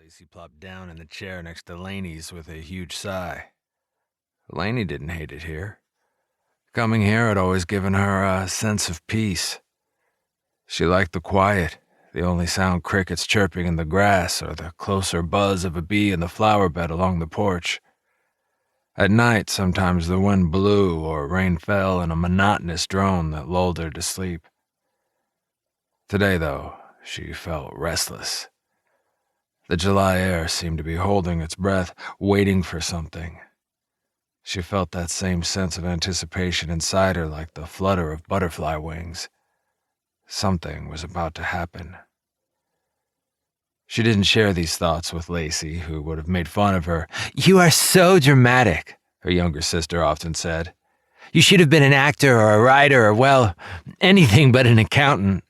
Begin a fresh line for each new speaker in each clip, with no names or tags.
Lacey plopped down in the chair next to Laney's with a huge sigh. Laney didn't hate it here. Coming here had always given her a sense of peace. She liked the quiet, the only sound crickets chirping in the grass or the closer buzz of a bee in the flower bed along the porch. At night, sometimes the wind blew or rain fell in a monotonous drone that lulled her to sleep. Today, though, she felt restless. The July air seemed to be holding its breath, waiting for something. She felt that same sense of anticipation inside her like the flutter of butterfly wings. Something was about to happen. She didn't share these thoughts with Lacey, who would have made fun of her. "You are so dramatic," her younger sister often said. "You should have been an actor or a writer or, well, anything but an accountant."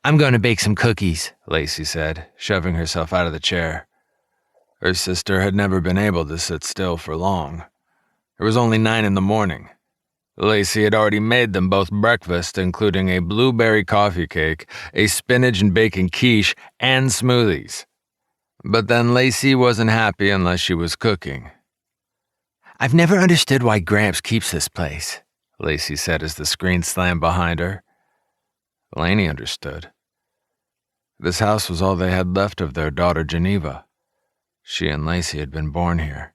"I'm going to bake some cookies," Lacey said, shoving herself out of the chair. Her sister had never been able to sit still for long. It was only 9 a.m. Lacey had already made them both breakfast, including a blueberry coffee cake, a spinach and bacon quiche, and smoothies. But then Lacey wasn't happy unless she was cooking. "I've never understood why Gramps keeps this place," Lacey said as the screen slammed behind her. Laney understood. This house was all they had left of their daughter Geneva. She and Lacey had been born here.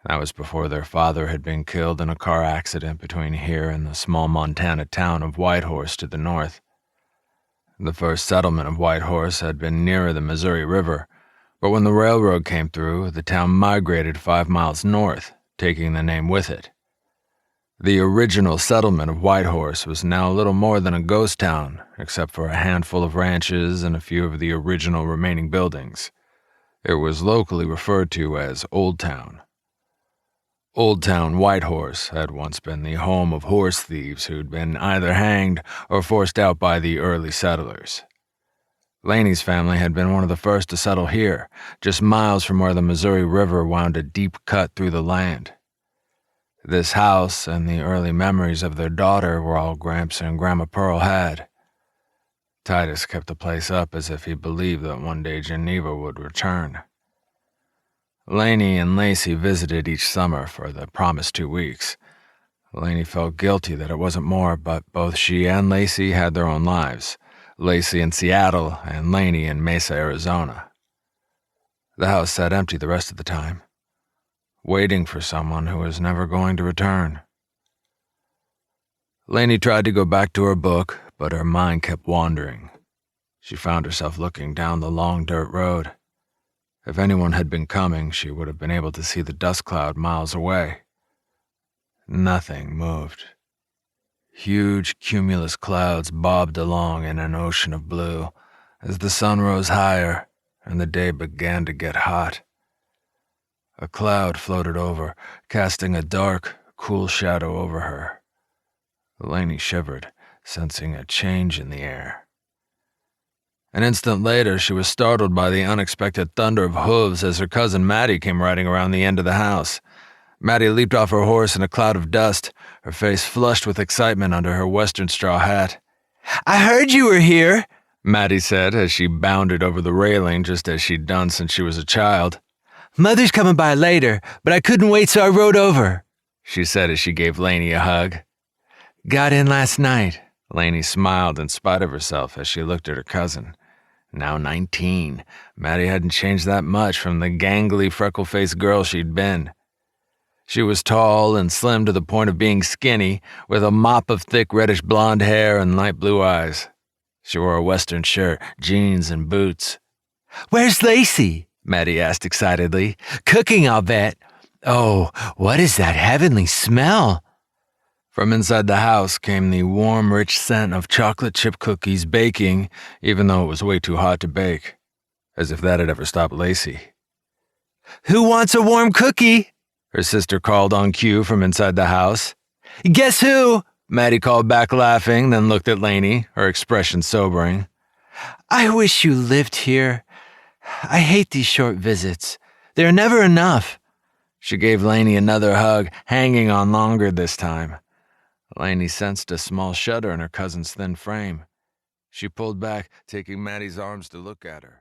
That was before their father had been killed in a car accident between here and the small Montana town of Whitehorse to the north. The first settlement of Whitehorse had been nearer the Missouri River, but when the railroad came through, the town migrated 5 miles north, taking the name with it. The original settlement of Whitehorse was now little more than a ghost town, except for a handful of ranches and a few of the original remaining buildings. It was locally referred to as Old Town. Old Town Whitehorse had once been the home of horse thieves who'd been either hanged or forced out by the early settlers. Laney's family had been one of the first to settle here, just miles from where the Missouri River wound a deep cut through the land. This house and the early memories of their daughter were all Gramps and Grandma Pearl had. Titus kept the place up as if he believed that one day Geneva would return. Laney and Lacey visited each summer for the promised 2 weeks. Laney felt guilty that it wasn't more, but both she and Lacey had their own lives, Lacey in Seattle and Laney in Mesa, Arizona. The house sat empty the rest of the time, waiting for someone who was never going to return. Laney tried to go back to her book, but her mind kept wandering. She found herself looking down the long dirt road. If anyone had been coming, she would have been able to see the dust cloud miles away. Nothing moved. Huge cumulus clouds bobbed along in an ocean of blue as the sun rose higher and the day began to get hot. A cloud floated over, casting a dark, cool shadow over her. Laney shivered, sensing a change in the air. An instant later, she was startled by the unexpected thunder of hooves as her cousin Maddie came riding around the end of the house. Maddie leaped off her horse in a cloud of dust, her face flushed with excitement under her western straw hat. "I heard you were here," Maddie said as she bounded over the railing just as she'd done since she was a child. "Mother's coming by later, but I couldn't wait so I rode over," she said as she gave Laney a hug. "Got in last night." Laney smiled in spite of herself as she looked at her cousin. Now 19, Maddie hadn't changed that much from the gangly, freckle-faced girl she'd been. She was tall and slim to the point of being skinny, with a mop of thick reddish blonde hair and light blue eyes. She wore a western shirt, jeans, and boots. "Where's Lacey?" Maddie asked excitedly. "Cooking, I'll bet. Oh, what is that heavenly smell?" From inside the house came the warm, rich scent of chocolate chip cookies baking, even though it was way too hot to bake. As if that had ever stopped Lacey. "Who wants a warm cookie?" her sister called on cue from inside the house. "Guess who?" Maddie called back laughing, then looked at Laney, her expression sobering. "I wish you lived here. I hate these short visits. They're never enough." She gave Laney another hug, hanging on longer this time. Laney sensed a small shudder in her cousin's thin frame. She pulled back, taking Maddie's arms to look at her.